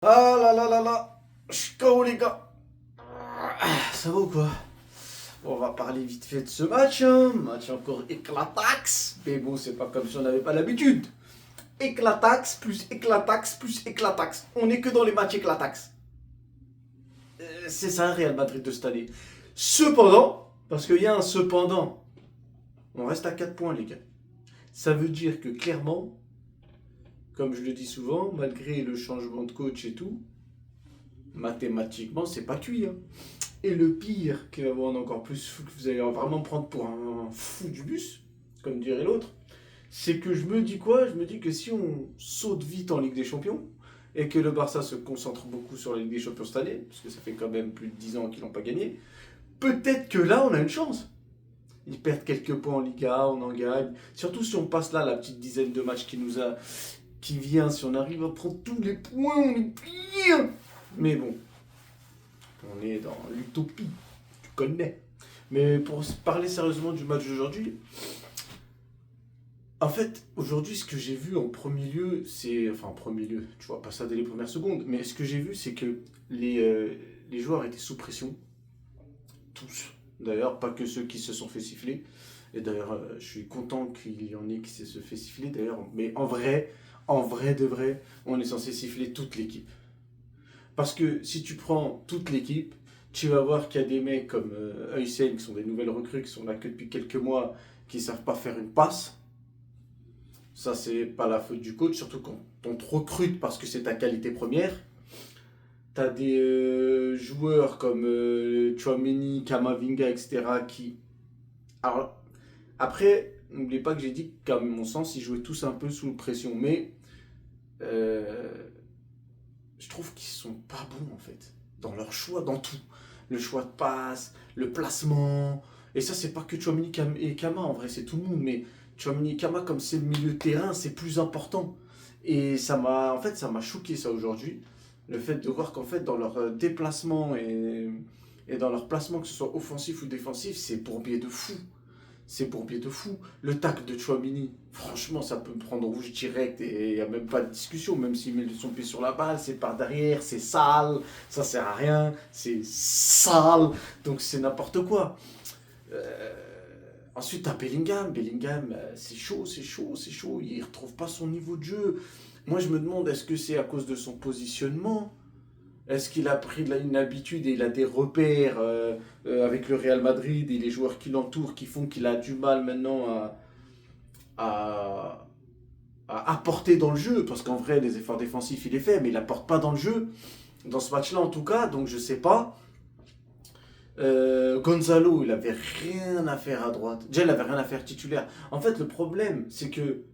Ah là là là là, je suis KO les gars. Ça va ou quoi? Bon, on va parler vite fait de ce match, hein. Match encore éclatax. Mais bon, c'est pas comme si on n'avait pas l'habitude. Éclatax plus éclatax plus éclatax. On est que dans les matchs éclatax. C'est ça, Real Madrid de cette année. Cependant, parce qu'il y a un cependant, on reste à 4 points les gars. Ça veut dire que clairement, comme je le dis souvent, malgré le changement de coach et tout, mathématiquement, c'est pas cuit, hein. Et le pire, qui va vous rendre encore plus fou, que vous allez vraiment prendre pour un fou du bus, comme dirait l'autre, c'est que je me dis quoi? Je me dis que si on saute vite en Ligue des Champions, et que le Barça se concentre beaucoup sur la Ligue des Champions cette année, parce que ça fait quand même plus de 10 ans qu'ils n'ont pas gagné, peut-être que là, on a une chance. Ils perdent quelques points en Liga, on en gagne. Surtout si on passe là la petite dizaine de matchs qui vient, si on arrive à prendre tous les points, on est bien. Mais bon, on est dans l'utopie, tu connais. Mais pour parler sérieusement du match d'aujourd'hui, en fait, aujourd'hui, ce que j'ai vu en premier lieu, c'est. Enfin, en premier lieu, tu vois pas ça dès les premières secondes, mais ce que j'ai vu, c'est que les joueurs étaient sous pression, tous. D'ailleurs, pas que ceux qui se sont fait siffler. Et d'ailleurs, je suis content qu'il y en ait qui se fait siffler, d'ailleurs. Mais en vrai de vrai, on est censé siffler toute l'équipe. Parce que si tu prends toute l'équipe, tu vas voir qu'il y a des mecs comme Heusen, qui sont des nouvelles recrues, qui sont là que depuis quelques mois, qui ne savent pas faire une passe. Ça, c'est pas la faute du coach, surtout quand on te recrute parce que c'est ta qualité première. T'as des joueurs comme Chouameni, Kamavinga, etc. qui. Alors, après, n'oubliez pas que j'ai dit qu'à mon sens, ils jouaient tous un peu sous pression. Mais euh, je trouve qu'ils sont pas bons en fait. Dans leur choix, dans tout. Le choix de passe, le placement. Et ça, c'est pas que Chouamini et Kama, en vrai, c'est tout le monde. Mais Chouamini et Kama, comme c'est le milieu de terrain, c'est plus important. Et ça m'a choqué ça aujourd'hui. Le fait de voir qu'en fait, dans leur déplacement et dans leur placement, que ce soit offensif ou défensif, c'est bourbier de fou. C'est bourbier de fou. Le tacle de Chouamini, franchement, ça peut me prendre rouge direct et il n'y a même pas de discussion. Même s'il met son pied sur la balle, c'est par derrière, c'est sale, ça sert à rien, c'est sale, donc c'est n'importe quoi. Euh, Ensuite, t'as Bellingham. Bellingham, c'est chaud, c'est chaud, c'est chaud. Il ne retrouve pas son niveau de jeu. Moi, je me demande, est-ce que c'est à cause de son positionnement? Est-ce qu'il a pris une habitude et il a des repères avec le Real Madrid et les joueurs qui l'entourent qui font qu'il a du mal maintenant à, à apporter dans le jeu? Parce qu'en vrai, les efforts défensifs, il les fait, mais il n'apporte pas dans le jeu. Dans ce match-là, en tout cas, donc je sais pas. Gonzalo, il avait rien à faire à droite. Déjà, il avait rien à faire titulaire. En fait, le problème, c'est que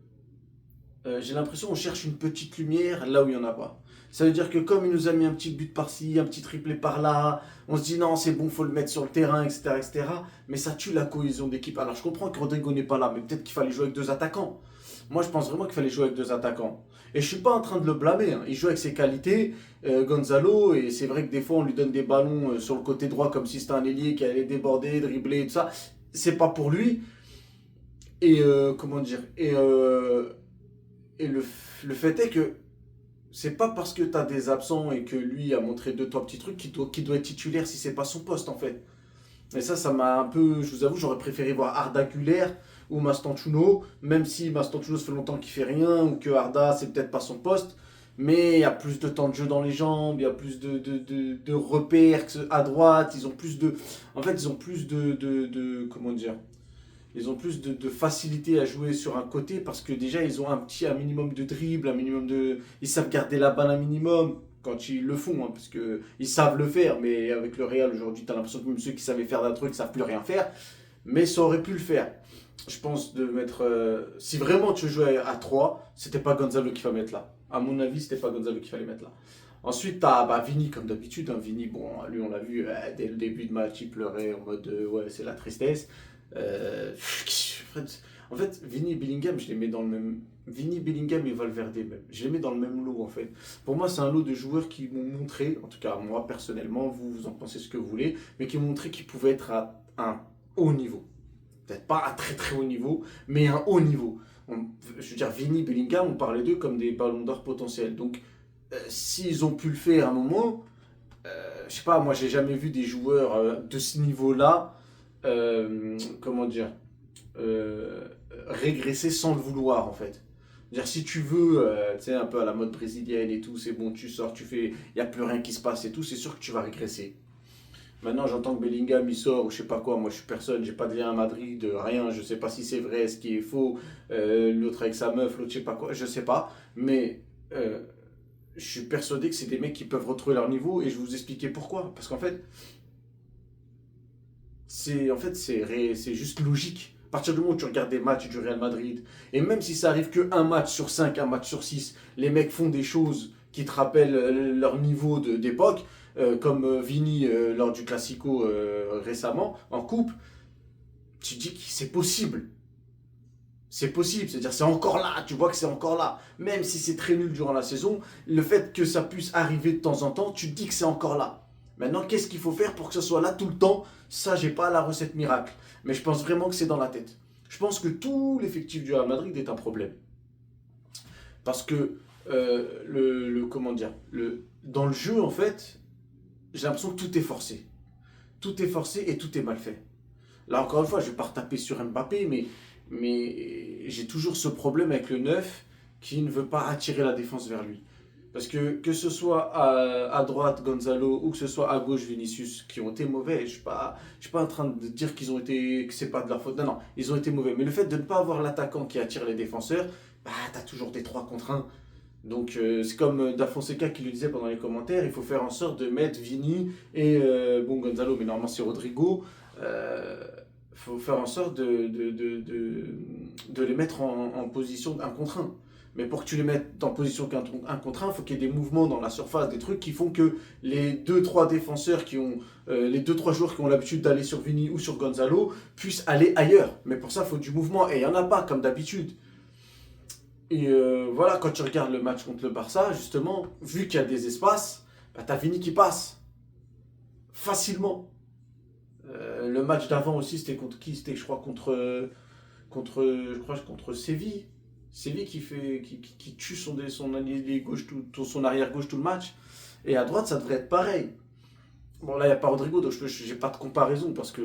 j'ai l'impression qu'on cherche une petite lumière là où il n'y en a pas. Ça veut dire que comme il nous a mis un petit but par-ci, un petit triplé par-là, on se dit non, c'est bon, faut le mettre sur le terrain, etc., etc. Mais ça tue la cohésion d'équipe. Alors je comprends que Rodrigo n'est pas là, mais peut-être qu'il fallait jouer avec deux attaquants. Moi, je pense vraiment qu'il fallait jouer avec deux attaquants. Et je suis pas en train de le blâmer, hein. Il joue avec ses qualités, Gonzalo, et c'est vrai que des fois on lui donne des ballons sur le côté droit comme si c'était un ailier qui allait déborder, dribbler et tout ça. C'est pas pour lui. Et comment dire et le fait est que c'est pas parce que tu as des absents et que lui a montré deux, trois petits trucs qu'il doit être titulaire si c'est pas son poste en fait. Et ça m'a un peu. Je vous avoue, j'aurais préféré voir Arda Güler ou Mastantuono, même si Mastantuono, ça fait longtemps qu'il fait rien, ou que Arda, c'est peut-être pas son poste, mais il y a plus de temps de jeu dans les jambes, il y a plus de repères à droite, ils ont plus de. En fait, ils ont plus comment dire, ils ont plus de facilité à jouer sur un côté parce que déjà ils ont un minimum de dribble, un minimum de, ils savent garder la balle un minimum quand ils le font, hein, parce que ils savent le faire. Mais avec le Real aujourd'hui, t'as l'impression que même ceux qui savaient faire d'un truc savent plus rien faire. Mais ça aurait pu le faire. Je pense de mettre, si vraiment tu jouais à 3, c'était pas Gonzalo qu'il fallait mettre là. À mon avis, c'était pas Gonzalo qu'il fallait mettre là. Ensuite, t'as Vini, comme d'habitude, hein. Vini, bon, lui, on l'a vu dès le début de match, il pleurait en mode ouais, c'est la tristesse. Euh, en fait, Vini et Bellingham, je les mets dans le même. Vini, Bellingham et Valverde même. Je les mets dans le même lot en fait. Pour moi, c'est un lot de joueurs qui m'ont montré, en tout cas moi personnellement, vous en pensez ce que vous voulez, mais qui m'ont montré qu'ils pouvaient être à un haut niveau. Peut-être pas à très très haut niveau, mais un haut niveau. Je veux dire, Vini, Bellingham, on parlait d'eux comme des ballons d'or potentiels. Donc, s'ils ont pu le faire à un moment, je sais pas, moi j'ai jamais vu des joueurs de ce niveau-là, comment dire, euh, régresser sans le vouloir en fait. Dire si tu veux, tu sais, un peu à la mode brésilienne et tout, c'est bon, tu sors, tu fais, il n'y a plus rien qui se passe et tout, c'est sûr que tu vas régresser. Maintenant, j'entends que Bellingham il sort ou je sais pas quoi. Moi, je suis personne, j'ai pas de lien à Madrid, rien. Je sais pas si c'est vrai, ce qui est faux. L'autre avec sa meuf, l'autre je sais pas quoi, je sais pas. Mais je suis persuadé que c'est des mecs qui peuvent retrouver leur niveau et je vais vous expliquer pourquoi. Parce qu'en fait, c'est juste logique. À partir du moment où tu regardes des matchs du Real Madrid, et même si ça arrive que un match sur 5, un match sur 6, les mecs font des choses qui te rappellent leur niveau d'époque, comme Vini lors du Classico récemment, en coupe, tu te dis que c'est possible. C'est possible, c'est-à-dire c'est encore là, tu vois que c'est encore là. Même si c'est très nul durant la saison, le fait que ça puisse arriver de temps en temps, tu te dis que c'est encore là. Maintenant, qu'est-ce qu'il faut faire pour que ce soit là tout le temps? Ça, j'ai pas la recette miracle. Mais je pense vraiment que c'est dans la tête. Je pense que tout l'effectif du Real Madrid est un problème. Parce que, comment dire, dans le jeu, en fait, j'ai l'impression que tout est forcé. Tout est forcé et tout est mal fait. Là, encore une fois, je vais pas retaper sur Mbappé, mais j'ai toujours ce problème avec le neuf qui ne veut pas attirer la défense vers lui. Parce que ce soit à droite Gonzalo ou que ce soit à gauche Vinicius qui ont été mauvais, je suis pas en train de dire qu'ils ont été que c'est pas de leur faute. Non, non, ils ont été mauvais. Mais le fait de ne pas avoir l'attaquant qui attire les défenseurs, bah t'as toujours des 3 contre un. Donc c'est comme Da Fonseca qui le disait pendant les commentaires, il faut faire en sorte de mettre Vini et bon Gonzalo, mais normalement c'est Rodrigo. Il faut faire en sorte de les mettre en position 1 contre un. Mais pour que tu les mettes en position 1 contre un, il faut qu'il y ait des mouvements dans la surface, des trucs qui font que les deux-trois défenseurs qui ont, les deux-trois joueurs qui ont l'habitude d'aller sur Vini ou sur Gonzalo puissent aller ailleurs. Mais pour ça, il faut du mouvement et il n'y en a pas comme d'habitude. Et voilà, quand tu regardes le match contre le Barça, justement, vu qu'il y a des espaces, bah, t'as Vini qui passe facilement. Le match d'avant aussi, c'était contre qui? C'était, je crois, contre Séville. Séville qui tue son allié gauche, son arrière gauche tout le match. Et à droite, ça devrait être pareil. Bon, là, il n'y a pas Rodrigo, donc je n'ai pas de comparaison parce que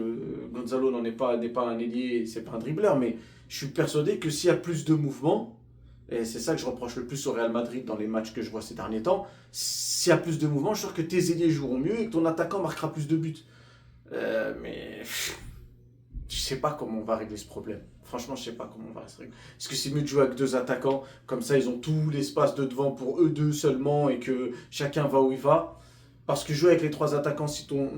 Gonzalo n'est pas un ailier, c'est pas un dribbleur. Mais je suis persuadé que s'il y a plus de mouvements, et c'est ça que je reproche le plus au Real Madrid dans les matchs que je vois ces derniers temps, s'il y a plus de mouvements, je suis sûr que tes ailiers joueront mieux et que ton attaquant marquera plus de buts. Mais je sais pas comment on va régler ce problème. Franchement, je sais pas comment on va se régler. Est-ce que c'est mieux de jouer avec 2 attaquants, comme ça ils ont tout l'espace de devant pour eux deux seulement et que chacun va où il va? Parce que jouer avec les 3 attaquants, si ton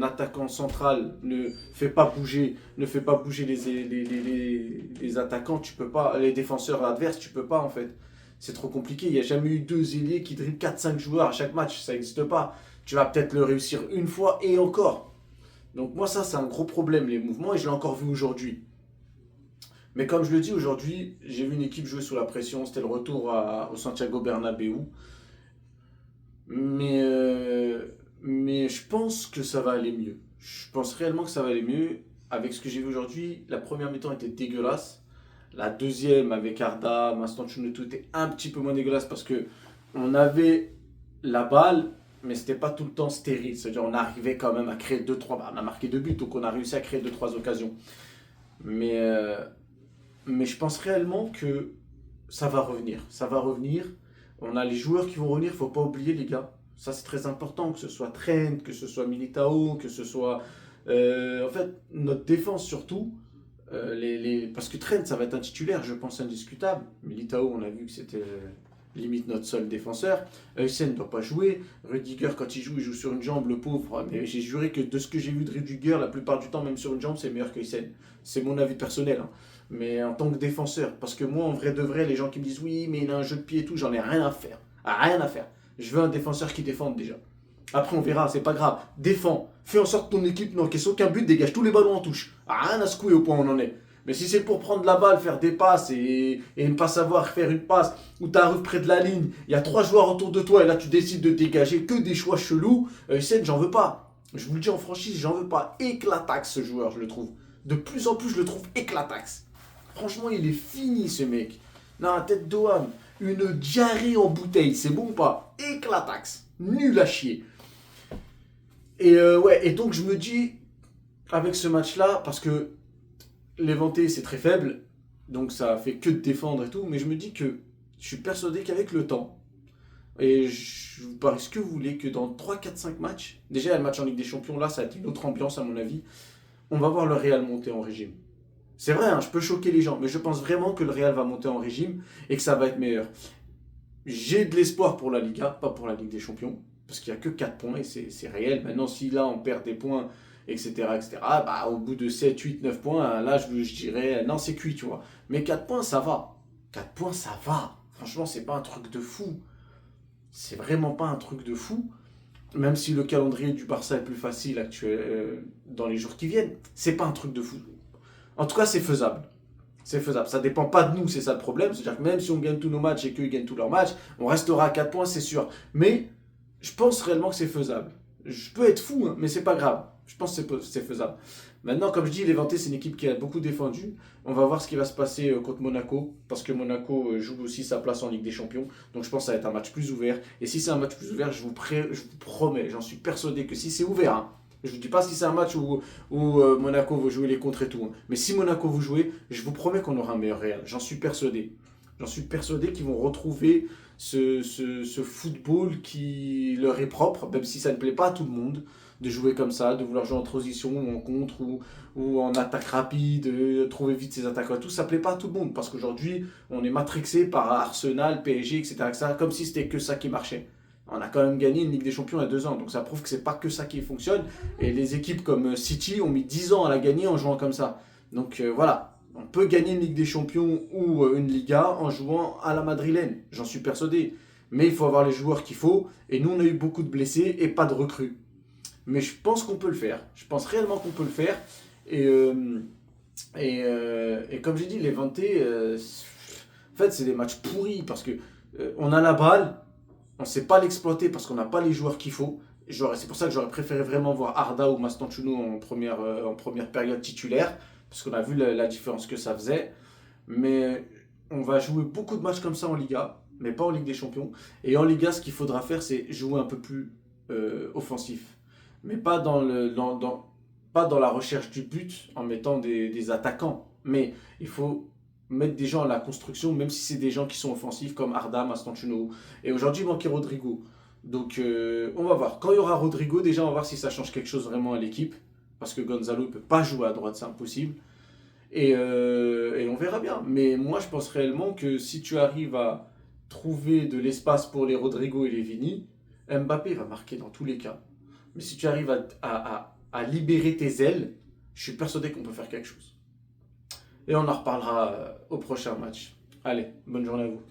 attaquant central ne fait pas bouger les attaquants, tu peux pas, les défenseurs adverses, tu peux pas en fait. C'est trop compliqué. Il n'y a jamais eu 2 ailiers qui dribblent 4-5 joueurs à chaque match. Ça n'existe pas. Tu vas peut-être le réussir une fois et encore. Donc moi ça c'est un gros problème les mouvements et je l'ai encore vu aujourd'hui. Mais comme je le dis aujourd'hui, j'ai vu une équipe jouer sous la pression, c'était le retour au Santiago Bernabéu. Mais, mais je pense que ça va aller mieux. Je pense réellement que ça va aller mieux. Avec ce que j'ai vu aujourd'hui, la première mi-temps était dégueulasse. La deuxième avec Arda, Mastantuono était un petit peu moins dégueulasse parce que on avait la balle, mais c'était pas tout le temps stérile. C'est-à-dire on arrivait quand même à créer deux trois. Bah, on a marqué 2 buts, donc on a réussi à créer deux trois occasions. Mais, mais je pense réellement que ça va revenir. Ça va revenir. On a les joueurs qui vont revenir, il ne faut pas oublier les gars. Ça c'est très important, que ce soit Trent, que ce soit Militao, que ce soit... en fait, notre défense surtout, parce que Trent ça va être un titulaire, je pense indiscutable. Militao, on a vu que c'était limite notre seul défenseur. Heusen ne doit pas jouer. Rudiger, quand il joue sur une jambe, le pauvre. Mais j'ai juré que de ce que j'ai vu de Rudiger, la plupart du temps, même sur une jambe, c'est meilleur que Heusen. C'est mon avis personnel, hein. Mais en tant que défenseur, parce que moi, en vrai de vrai, les gens qui me disent oui, mais il a un jeu de pied et tout, j'en ai rien à faire. Ah, rien à faire. Je veux un défenseur qui défende déjà. Après, on verra, c'est pas grave. Défends. Fais en sorte que ton équipe n'encaisse aucun but, dégage tous les ballons en touche. Ah, rien à secouer au point où on en est. Mais si c'est pour prendre la balle, faire des passes et ne pas savoir faire une passe, où tu arrives près de la ligne, il y a 3 joueurs autour de toi et là tu décides de dégager que des choix chelous, Sen, j'en veux pas. Je vous le dis en franchise, j'en veux pas. Éclataxe ce joueur, je le trouve. De plus en plus, je le trouve éclataxe. Franchement, il est fini ce mec. Non, tête d'Oham. une diarrhée en bouteille, c'est bon ou pas? Éclataxe, nul à chier. Et donc je me dis, avec ce match-là, parce que Levante c'est très faible, donc ça fait que de défendre et tout, mais je me dis que je suis persuadé qu'avec le temps, et je vous parie ce que vous voulez, que dans 3 4 5 matchs, déjà le match en Ligue des Champions, là ça va être une autre ambiance à mon avis, on va voir le Real monter en régime. C'est vrai, hein, je peux choquer les gens, mais je pense vraiment que le Real va monter en régime et que ça va être meilleur. J'ai de l'espoir pour la Liga, pas pour la Ligue des Champions, parce qu'il n'y a que 4 points et c'est réel. Maintenant, si là on perd des points, etc., bah, au bout de 7 8 9 points, là je dirais non, c'est cuit, tu vois. Mais 4 points, ça va. 4 points, ça va. Franchement, c'est pas un truc de fou. C'est vraiment pas un truc de fou. Même si le calendrier du Barça est plus facile dans les jours qui viennent, c'est pas un truc de fou. En tout cas, c'est faisable. C'est faisable. Ça dépend pas de nous, c'est ça le problème. C'est-à-dire que même si on gagne tous nos matchs et qu'eux gagnent tous leurs matchs, on restera à 4 points, c'est sûr. Mais je pense réellement que c'est faisable. Je peux être fou, hein, mais c'est pas grave. Je pense que c'est faisable. Maintenant, comme je dis, Levante, c'est une équipe qui a beaucoup défendu. On va voir ce qui va se passer contre Monaco, parce que Monaco joue aussi sa place en Ligue des Champions. Donc je pense que ça va être un match plus ouvert. Et si c'est un match plus ouvert, je vous promets, j'en suis persuadé que si c'est ouvert, hein, je ne vous dis pas si c'est un match où Monaco veut jouer les contres et tout, hein, mais si Monaco vous jouez, je vous promets qu'on aura un meilleur Real. J'en suis persuadé. J'en suis persuadé qu'ils vont retrouver ce football qui leur est propre, même si ça ne plaît pas à tout le monde de jouer comme ça, de vouloir jouer en transition ou en contre ou en attaque rapide, de trouver vite ses attaques et tout, ça ne plaît pas à tout le monde parce qu'aujourd'hui on est matrixé par Arsenal, PSG, etc., comme si c'était que ça qui marchait. On a quand même gagné une Ligue des Champions il y a 2 ans, donc ça prouve que c'est pas que ça qui fonctionne. Et les équipes comme City ont mis 10 ans à la gagner en jouant comme ça. Donc voilà, on peut gagner une Ligue des Champions ou une Liga en jouant à la madrilène, j'en suis persuadé. Mais il faut avoir les joueurs qu'il faut, et nous on a eu beaucoup de blessés et pas de recrues. Mais je pense qu'on peut le faire. Je pense réellement qu'on peut le faire. Et, et comme j'ai dit, les Levante, en fait, c'est des matchs pourris parce que on a la balle, on ne sait pas l'exploiter parce qu'on n'a pas les joueurs qu'il faut. C'est pour ça que j'aurais préféré vraiment voir Arda ou Mastantuono en première période titulaire, parce qu'on a vu la différence que ça faisait. Mais on va jouer beaucoup de matchs comme ça en Liga, mais pas en Ligue des Champions. Et en Liga, ce qu'il faudra faire, c'est jouer un peu plus offensif. Mais pas pas dans la recherche du but en mettant des attaquants. Mais il faut mettre des gens à la construction, même si c'est des gens qui sont offensifs comme Arda, Mastantuono. Et aujourd'hui, il manquait Rodrigo. Donc on va voir. Quand il y aura Rodrigo, déjà on va voir si ça change quelque chose vraiment à l'équipe. Parce que Gonzalo ne peut pas jouer à droite, c'est impossible. Et on verra bien. Mais moi je pense réellement que si tu arrives à trouver de l'espace pour les Rodrigo et les Vini, Mbappé va marquer dans tous les cas. Mais si tu arrives à libérer tes ailes, je suis persuadé qu'on peut faire quelque chose. Et on en reparlera au prochain match. Allez, bonne journée à vous.